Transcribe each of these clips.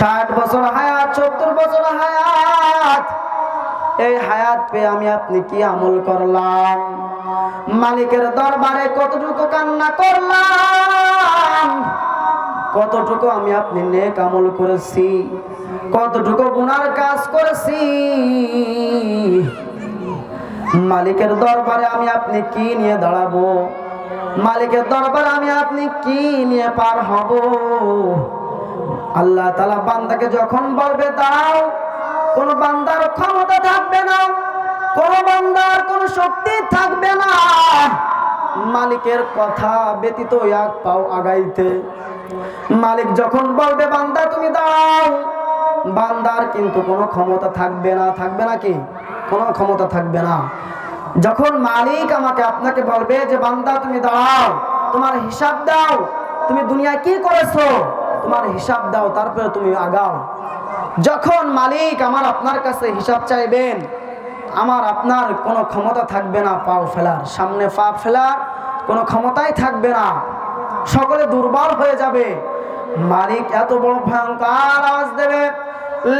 60 বছর হায়াত, 70 বছর হায়াত, এই হায়াত পেয়ে আমি আপনি কি আমল করলাম? মালিকের দরবারে কতটুকু কান্না করলাম, কতটুকু আমি আপনি নেক আমল করেছি, কতটুকু গুনার কাজ করেছি। মালিকের দরবারে আমি আপনি কি নিয়ে দাঁড়াবো? মালিকের দরবারে আমি আপনি কি নিয়ে পার হব? আল্লাহ তাআলা বান্দাকে যখন বলবে দাও, কোন বান্দার ক্ষমতা থাকবে না, কোন বান্দার কোন শক্তি থাকবে না মালিকের কথা ব্যতীত এক পাও আগাইতে। মালিক যখন বলবে বান্দা তুমি দাও, বান্দার কিন্তু কোনো ক্ষমতা থাকবে না। থাকবে না কি? কোনো ক্ষমতা থাকবে না। যখন মালিক আমাকে আপনাকে বলবে যে বান্দা তুমি দাও, তোমার হিসাব দাও, তুমি দুনিয়ায় কি করেছো তোমার হিসাব দাও, তারপরে তুমি আগাও। যখন মালিক আমার আপনার কাছে হিসাব চাইবেন, আমার আপনার কোনো ক্ষমতা থাকবে না পাও ফেলার, সামনে পা ফেলার কোনো ক্ষমতাই থাকবে না, সকলে দুর্বল হয়ে যাবে। মালিক এত বড় ভয়ঙ্কর আওয়াজ দেবে,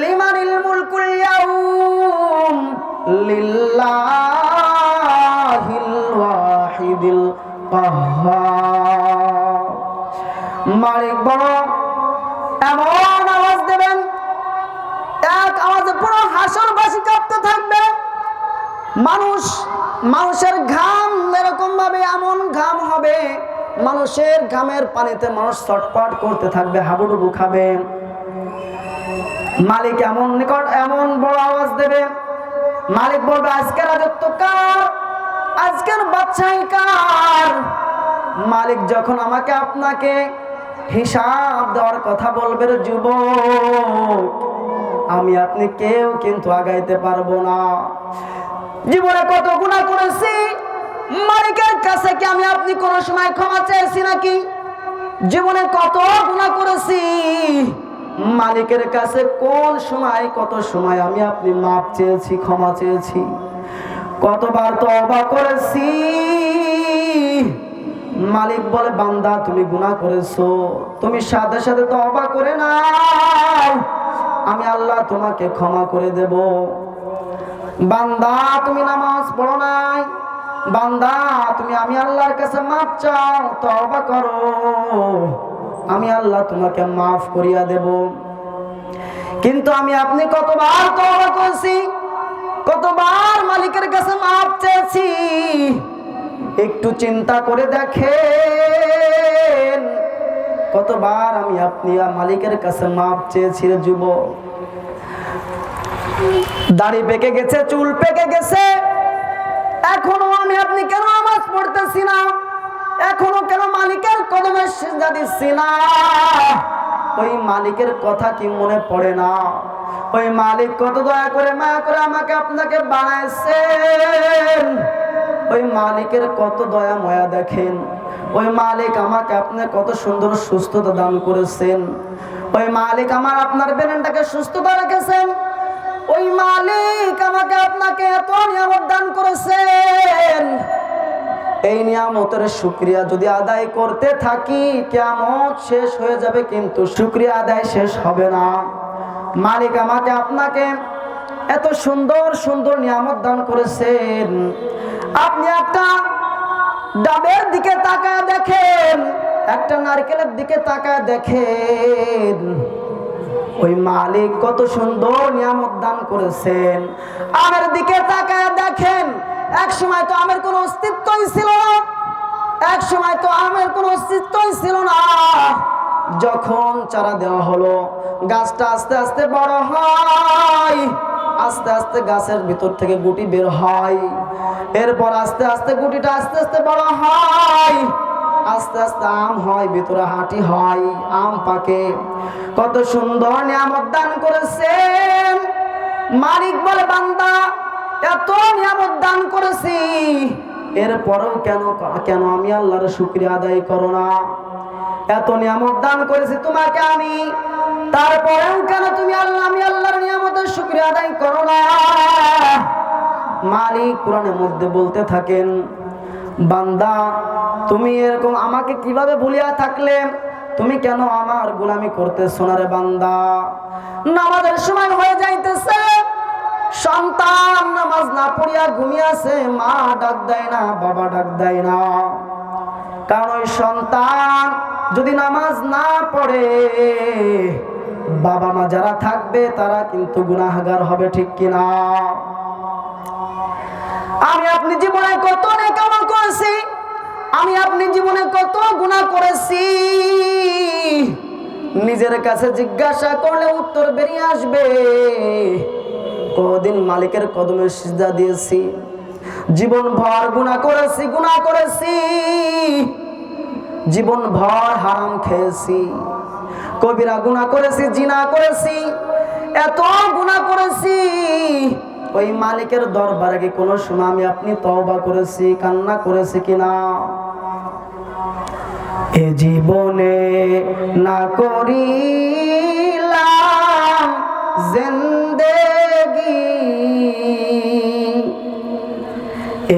লিমানিল মুলকুল ইয়াউম লিল্লাহিল ওয়াহিদিল কাহ্হার। মালিক বড় এমন আওয়াজ দেবেন, এক আওয়াজে পুরো হাসরবাসী কাঁপতে থাকবে। মানুষের ঘাম এরকম ভাবে এমন ঘাম হবে, মানুষের ঘামের পানিতে মানুষ ছটফট করতে থাকবে, হাবুডুবু খাবে। মালিক এমন নিকট এমন বড় আওয়াজ দেবে, মালিক বলবে আজকের রাজত্ব কার, আজকের বাদশাহী কার? মালিক যখন আমাকে আপনাকে হিসাব দেওয়ার কথা বলবে, রে যুবক, আমি আপনি কেউ কিন্তু আগাইতে পারবো না। জীবনে কত গুনাহ করেছি, মালিকের কাছে কি আমি আপনি কোনো সময় ক্ষমা চেয়েছি নাকি? জীবনে কত গুনাহ করেছি, মালিকের কাছে কোন সময় কত সময় আমি আপনি মাপ চেয়েছি, ক্ষমা চেয়েছি? কতবার তওবা করেছি। মালিক বলে বান্দা তুমি গুনাহ করেছো, তুমি সাথে সাথে তওবা করে নাও, আমি আল্লাহ তোমাকে ক্ষমা করে দেব। বান্দা তুমি নামাজ পড়ো নাই, বান্দা তুমি আমি আল্লাহর কাছে মাপ চাও, তওবা করো, আমি আল্লাহ তোমাকে মাফ করিয়া দেব। কিন্তু আমি আপনি কতবার তওবা করেছি, কতবার মালিকের কাছে মাপ চেয়েছি, একটু চিন্তা করে দেখেন কতবার আমি আপনি মালিকের কাছে মাপ চেয়েছি। রে যুবক, দাড়ি পেকে গেছে, চুল পেকে গেছে, এখনো আমি আপনি কেন নামাজ পড়তেছি না? এখনো কেন মালিকের কদমে সিজদা দিচ্ছি না? ওই মালিকের কথা কি মনে পড়ে না? ওই মালিক কত দয়া করে মায়া করে আমাকে আপনাকে বানাইছেন, ওই মালিকের কত দয়া মায়া দেখেন। ওই মালিক আমাকে আপনাকে কত সুন্দর সুস্থতা দান করেছেন, ওই মালিক আমার আপনার ব্রেনটাকে সুস্থতা রেখেছেন, ওই মালিক আমাকে আপনাকে এত নিয়ামত দান করেছেন। এই নিয়ামতের শুকরিয়া যদি আদায় করতে থাকি, কিয়ামত শেষ হয়ে যাবে, কিন্তু শুকরিয়া আদায় শেষ হবে না। মালিক আমাকে আপনাকে এত সুন্দর সুন্দর নিয়ামত দান করেছেন। আপনি একটা ডাবের দিকে তাকায় দেখেন, একটা নারকেলের দিকে তাকায় দেখেন, ওই মালিক কত সুন্দর নিয়ামত দান করেছেন। আমের দিকে তাকায় দেখেন, এক সময় তো আমের কোনো অস্তিত্বই ছিল না, এক সময় তো আমের কোনো অস্তিত্বই ছিল না। যখন চারা দেওয়া হলো, গাছটা আস্তে আস্তে বড় হয়, আস্তে আস্তে গাছের ভিতর থেকে গুটি বের হয়, এরপর আস্তে আস্তে গুটিটা আস্তে আস্তে বড় হয়, আস্তে আস্তে আম হয়, ভিতরে হাঁটি হয়, আম পাকে। কত সুন্দর নিয়ামত দান করেছেন। মালিক বলে বান্দা এত নিয়ামত দান করেছি, এরপরেও কেন আমি আল্লাহর শুকরিয়া আদায় করো না? এত নিয়ামত দান করেছি তোমাকে আমি, তারপরেও কেন তুমি আমি আল্লাহর নিয়ামতের শুকরিয়া আদায় করো না? মালিক কোরআনের মধ্যে বলতে থাকেন, বান্দা তুমি এরকম আমাকে কিভাবে ভুলিয়া থাকলে, তুমি কেন আমার গোলামি করতেছ না রে বান্দা? নামাজের সময় হয়ে যাইতেছে, সন্তান নামাজ না পড়িয়া ঘুমিয়েছে, মা ডাক দেয় না, বাবা ডাক দেয় না। কারণ ওই সন্তান যদি নামাজ না পড়ে, বাবা মা যারা থাকবে তারা কিন্তু গুনাহগার হবে, ঠিক কিনা? আমি আপনি জীবনে কত নেক আমল করেছি, আমি আপনি জীবনে কত গুনাহ করেছি, নিজের কাছে জিজ্ঞাসা করলে উত্তর বেরিয়ে আসবে। কদিন মালিকের কদমে সিজদা দিয়েছি, জীবন ভর গুনাহ করেছি, জীবন ভর হারাম খেয়েছি, কবিরা গুনাহ করেছি, জিনা করেছি, এত গুনাহ করেছি। ওই মালিকের দরবারে কি কোনো সময় আমি আপনি তওবা করেছি, কান্না করেছি কিনা? এ জীবনে না করিলাম জিন্দেগি,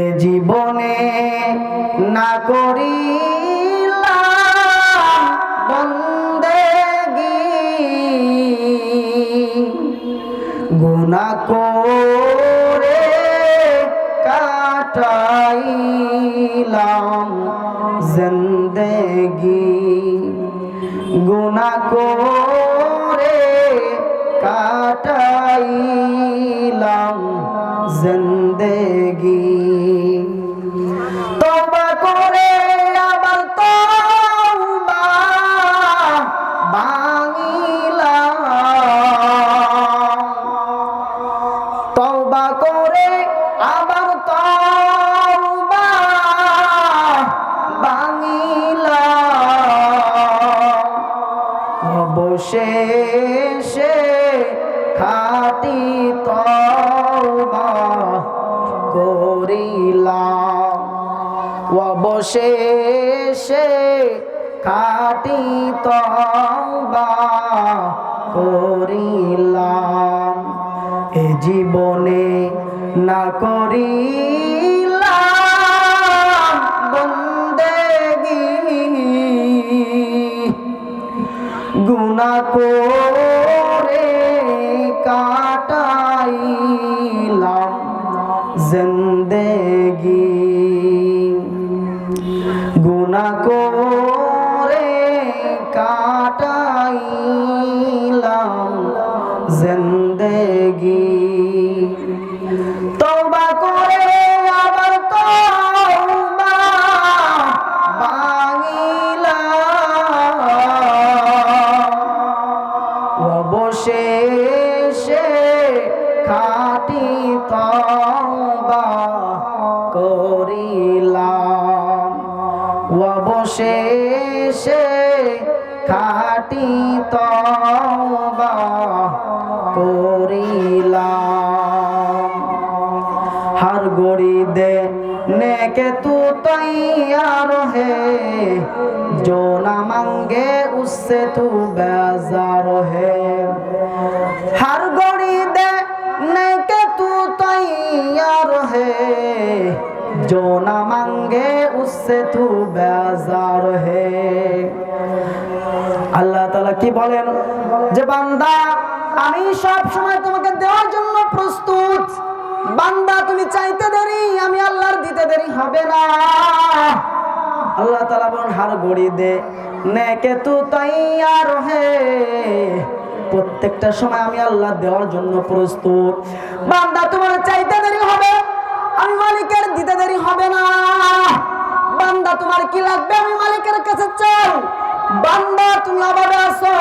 এ জীবনে না করিলাম বন্দেগি, গুনাহ করে কাটাইলাম জিন্দেগি, গুনাহ করে কাটাইলাম জিন্দেগি। তওবা করে আবার তওবা ভাঙিলাম, তওবা করে আবার তওবা ভাঙিলাম, অবশেষে খাঁটি তওবা করিলাম, অবশেষে খাঁটি তওবা করিলাম। এ জীবনে না করিলাম বন্দেগি, গুনাহ করে কাটাইলাম জিন্দেগি, গুনাহ করে কাটাইলাম জিন্দেগি। তওবা করে আবার তওবা ভাঙিলাম, অবশেষে খাঁটি তওবা করিলাম, অবশেষে খাঁটি তওবা করিলাম। हर घड़ी देने के तू तैयार है, जो ना मांगे उससे तू बेजार है। हर घड़ी देने के तू तैयार है, जो ना मांगे उससे तू बेजार है। আল্লাহ তাআলা কি বলেন যে বান্দা আমি সব সময় তোমাকে দেওয়ার জন্য প্রস্তুত, বান্দা তুমি চাইতে দেরি, আমি আল্লাহর দিতে দেরি হবে না। আল্লাহ তাআলা বলেন हर घड़ी देने के तू तैयार है, প্রত্যেকটা সময় আমি আল্লাহ দেওয়ার জন্য প্রস্তুত। বান্দা তোমার চাইতে দেরি হবে, আমি মালিকের দিতে দেরি হবে না। বান্দা তোমার কি লাগবে, আমি মালিকের কাছে চাও। বান্দা তুমি অভাবে আছো,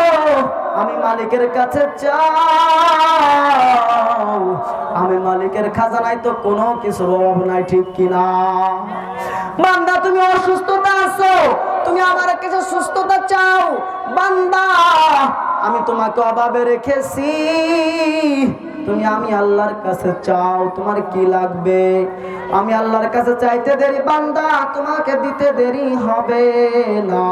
আমি মালিকের কাছে চাও। আমি মালিকের খাজানায় তো কোনো কিছুর অভাব নাই, ঠিক কিনা? বান্দা তুমি অসুস্থতা আছো, তুমি আমার কাছে সুস্থতা চাও। বান্দা আমি তোমাকে অভাবে রেখেছি, তুমি আমি আল্লাহর কাছে চাও। তোমার কি লাগবে, আমি আল্লাহর কাছে চাইতে দেরি, বান্দা তোমাকে দিতে দেরি হবে না।